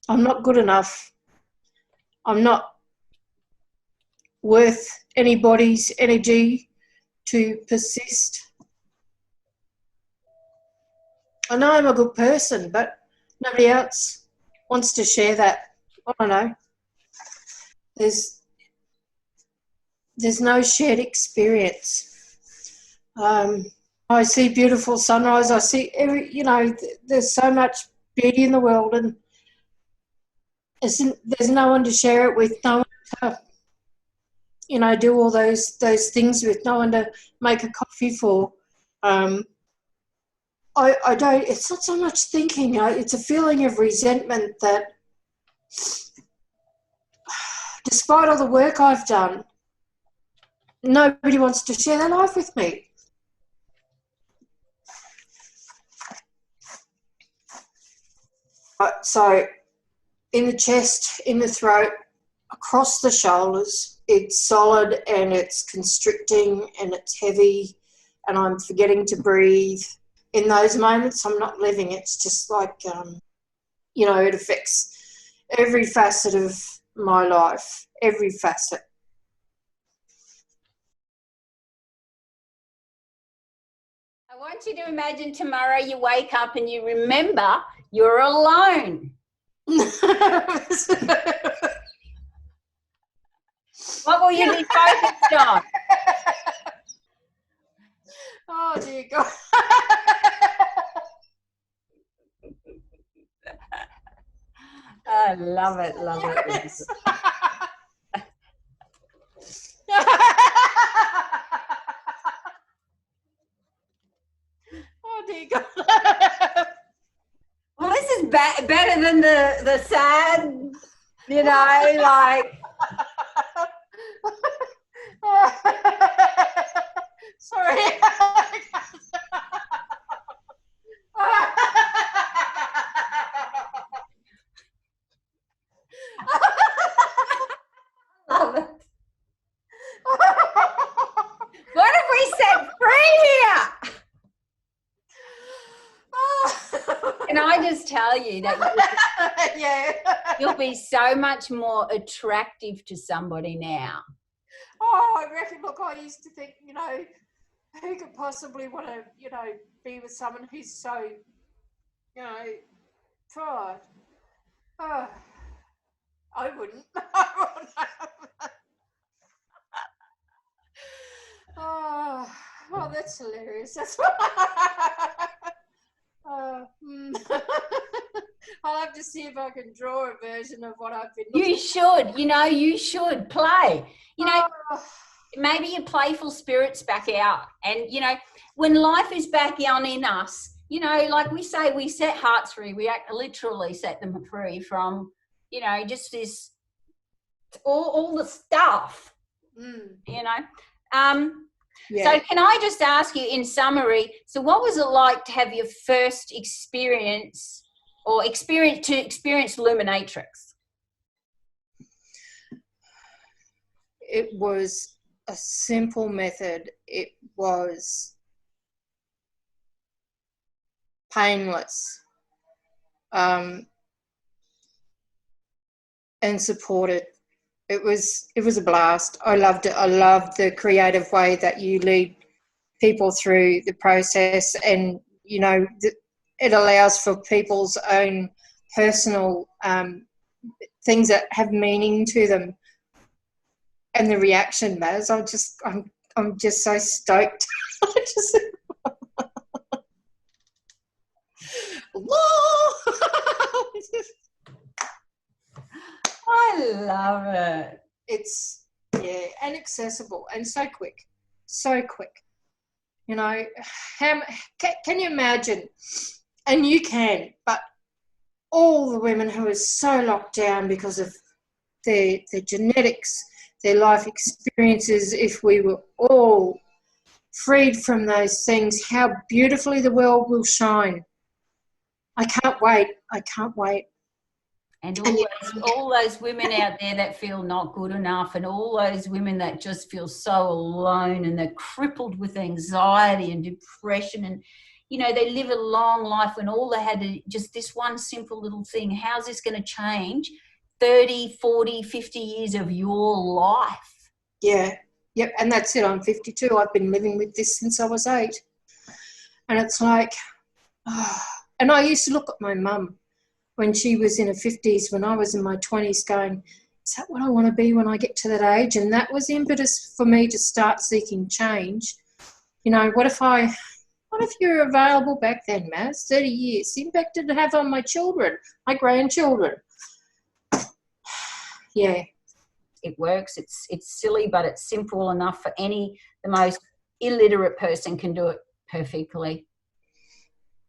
I'm not good enough. I'm not worth anybody's energy to persist. I know I'm a good person, but nobody else wants to share that. I don't know. There's no shared experience. I see beautiful sunrise. I see there's so much beauty in the world, and there's no one to share it with, no one to, do all those things with, no one to make a coffee for. I don't, it's not so much thinking, it's a feeling of resentment that despite all the work I've done, nobody wants to share their life with me. So in the chest, in the throat, across the shoulders, it's solid and it's constricting and it's heavy and I'm forgetting to breathe. In those moments, I'm not living. It's just like, it affects every facet of my life, every facet. I want you to imagine tomorrow you wake up and you remember you're alone. What will you be focused on? Oh, dear God. I love it, love it. Yes. Oh, dear God. Well, this is better than the sad, like... Sorry. Love it. What have we set free here? Can I just tell you that you'll be so much more attractive to somebody now? Oh, I reckon, look, I used to think, who could possibly want to, be with someone who's so, pride. Oh, I wouldn't. Oh, that's hilarious. That's I'll have to see if I can draw a version of what I've been looking. You should, you should play. Maybe your playful spirit's back out. And, when life is back on in us, like we say, we set hearts free. We literally set them free from, just this, all the stuff, Yeah. So can I just ask you in summary, so what was it like to have your first experience Luminatrix? It was a simple method. It was painless and supported. It was a blast. I loved it. I loved the creative way that you lead people through the process, and it allows for people's own personal things that have meaning to them. And the reaction, Maz, I'm just so stoked. I love it. It's, and accessible and so quick. Can you imagine? And you can, but all the women who are so locked down because of their genetics, their life experiences, if we were all freed from those things, how beautifully the world will shine. I can't wait. And all those women out there that feel not good enough, and all those women that just feel so alone and they're crippled with anxiety and depression, and you know, they live a long life when all they had to, just this one simple little thing. How's this going to change 30, 40, 50 years of your life? Yeah. Yep. And that's it. I'm 52. I've been living with this since I was 8. And it's like, oh. And I used to look at my mum when she was in her 50s, when I was in my 20s, going, is that what I want to be when I get to that age? And that was the impetus for me to start seeking change. You know, what if you're available back then, Maz? 30 years. The impact did it have on my children, my grandchildren? Yeah. It works. It's silly, but it's simple enough for the most illiterate person can do it perfectly.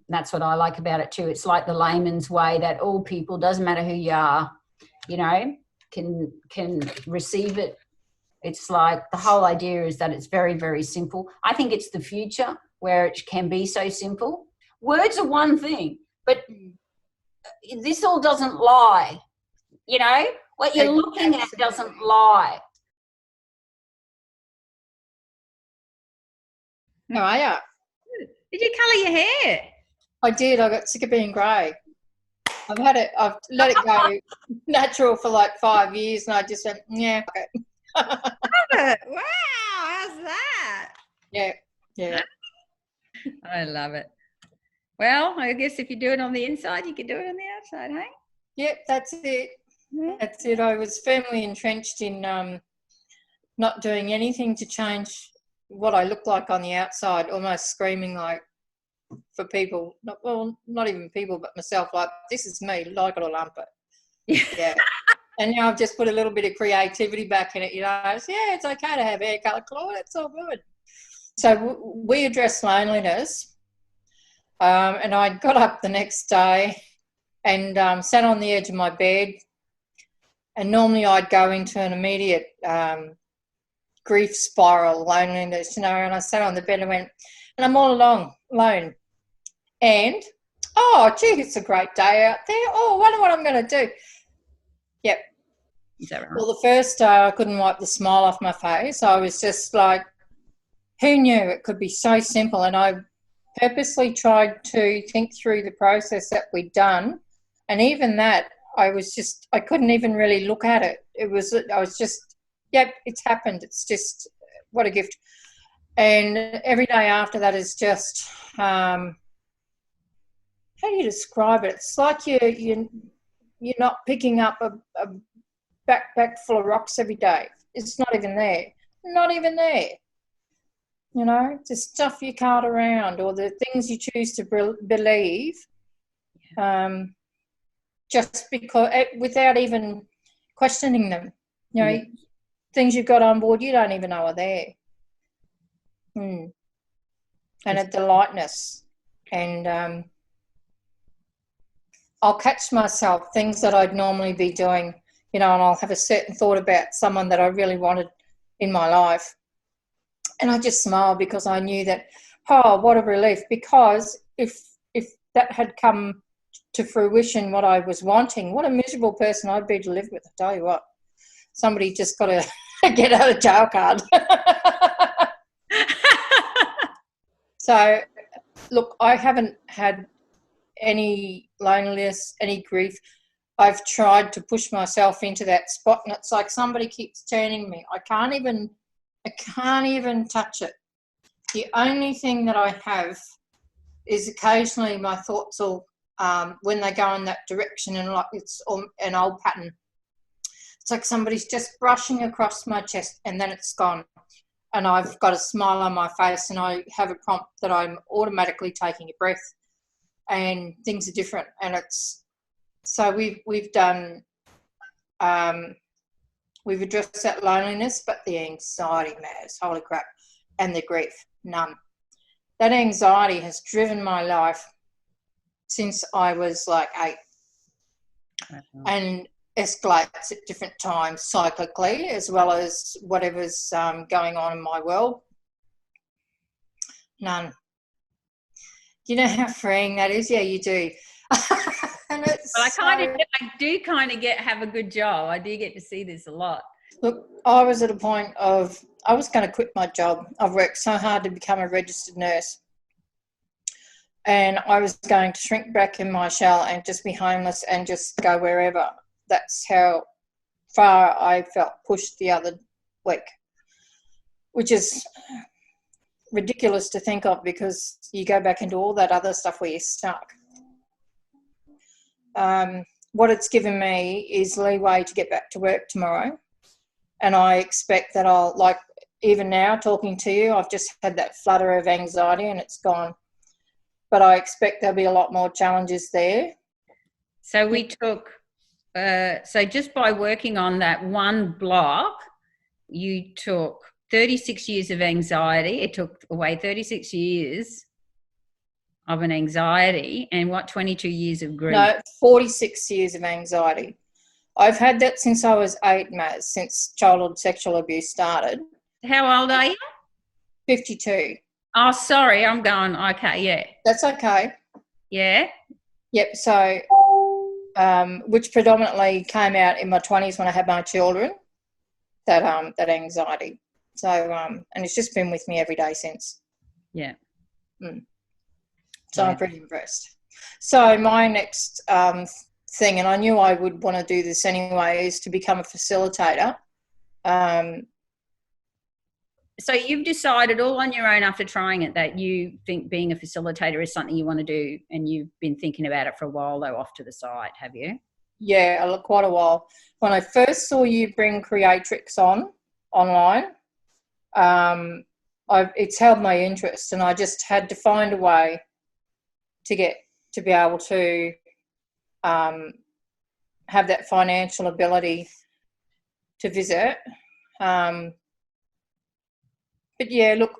And that's what I like about it too. It's like the layman's way that all people, doesn't matter who you are, you know, can receive it. It's like the whole idea is that it's very, very simple. I think it's the future where it can be so simple. Words are one thing, but this all doesn't lie. You know, what you're looking at doesn't lie. How are you? Did you colour your hair? I did. I got sick of being grey. I've let it go natural for like 5 years, and I just went, yeah. Okay. Love it. Wow, how's that? Yeah. I love it. Well, I guess if you do it on the inside, you can do it on the outside, hey? Yep, that's it. Yeah. That's it. I was firmly entrenched in not doing anything to change what I look like on the outside, almost screaming like for people, not even people, but myself, like, this is me, like it or lump it. Yeah. And now I've just put a little bit of creativity back in it, you know. It's okay to have hair colour, Claude, it's all good. So we addressed loneliness, and I got up the next day and sat on the edge of my bed, and normally I'd go into an immediate grief spiral, loneliness, you know, and I sat on the bed and went, and I'm all alone. And, oh, gee, it's a great day out there. Oh, I wonder what I'm going to do. Yep. Is that right? Well, the first day I couldn't wipe the smile off my face. I was just like, who knew it could be so simple? And I purposely tried to think through the process that we'd done. And even that, I couldn't even really look at it. I was just, yep, it's happened. It's just, what a gift. And every day after that is just, how do you describe it? It's like you're not picking up a backpack full of rocks every day. It's not even there. Not even there. You know, the stuff you cart around or the things you choose to believe, just because, without even questioning them. You know, things you've got on board you don't even know are there. And at the lightness. And I'll catch myself, things that I'd normally be doing, you know, and I'll have a certain thought about someone that I really wanted in my life. And I just smile because I knew that, oh, what a relief. Because if that had come to fruition, what I was wanting, what a miserable person I'd be to live with. I tell you what, somebody just got a get out of jail card. So, look, I haven't had any loneliness, any grief. I've tried to push myself into that spot, and it's like somebody keeps turning me. I can't even touch it. The only thing that I have is occasionally my thoughts will, when they go in that direction, and like it's an old pattern. It's like somebody's just brushing across my chest, and then it's gone. And I've got a smile on my face, and I have a prompt that I'm automatically taking a breath, and things are different. And it's so we've done. We've addressed that loneliness, but the anxiety matters, holy crap, and the grief, none. That anxiety has driven my life since I was like 8 and escalates at different times cyclically as well as whatever's going on in my world. None. Do you know how freeing that is? Yeah, you do. And it's I do have a good job. I do get to see this a lot. Look, I was at a point of, I was going to quit my job. I've worked so hard to become a registered nurse. and I was going to shrink back in my shell and just be homeless and just go wherever. That's how far I felt pushed the other week, which is ridiculous to think of because you go back into all that other stuff where you're stuck. What it's given me is leeway to get back to work tomorrow, and I expect that I'll, like, even now talking to you, I've just had that flutter of anxiety and it's gone. But I expect there'll be a lot more challenges there. So we took, so just by working on that one block, you took 36 years of anxiety. It took away 36 years of an anxiety, and what, 22 years of grief? No, 46 years of anxiety. I've had that since I was 8, Maz, since childhood sexual abuse started. How old are you? 52. Oh, sorry, I'm going, okay, yeah. That's okay. Yeah? Yep, so, which predominantly came out in my 20s when I had my children, that anxiety. So, and it's just been with me every day since. Yeah. So yeah. I'm pretty impressed. So my next thing, and I knew I would want to do this anyway, is to become a facilitator. So you've decided all on your own after trying it that you think being a facilitator is something you want to do, and you've been thinking about it for a while, though, off to the side, have you? Yeah, quite a while. When I first saw you bring Creatrix online, it's held my interest, and I just had to find a way to be able to have that financial ability to visit. But yeah, look,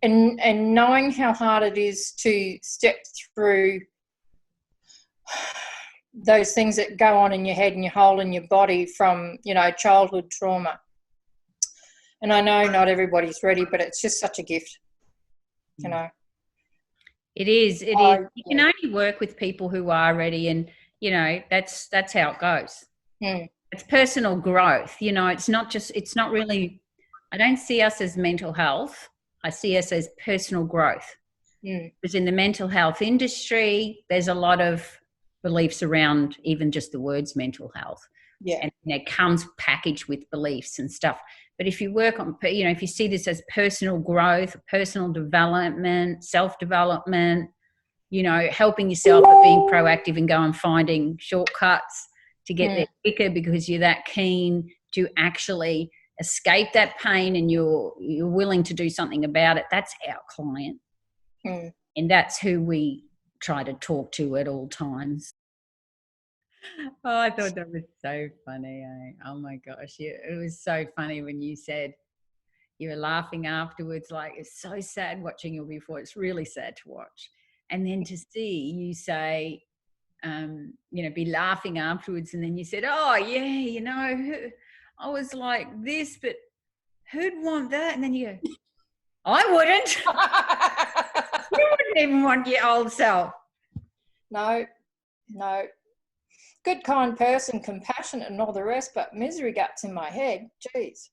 and knowing how hard it is to step through those things that go on in your head and you hold in your body from, childhood trauma. And I know not everybody's ready, but it's just such a gift, It is. It is. You can only work with people who are ready, and that's how it goes. It's personal growth. It's not really. I don't see us as mental health. I see us as personal growth. Because in the mental health industry, there's a lot of beliefs around even just the words mental health. Yeah. And it comes packaged with beliefs and stuff. But if you work on, if you see this as personal growth, personal development, self-development, helping yourself, but being proactive and go and finding shortcuts to get there quicker because you're that keen to actually escape that pain and you're willing to do something about it, that's our client. And that's who we try to talk to at all times. Oh, I thought that was so funny. Oh my gosh. It was so funny when you said you were laughing afterwards, like it's so sad watching you before. It's really sad to watch. And then to see you say, be laughing afterwards. And then you said, oh yeah, I was like this, but who'd want that? And then you go, I wouldn't. You wouldn't even want your old self. No. Good, kind person, compassionate and all the rest, but misery guts in my head. Jeez.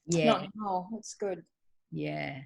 Yeah. Not anymore. It's good. Yeah.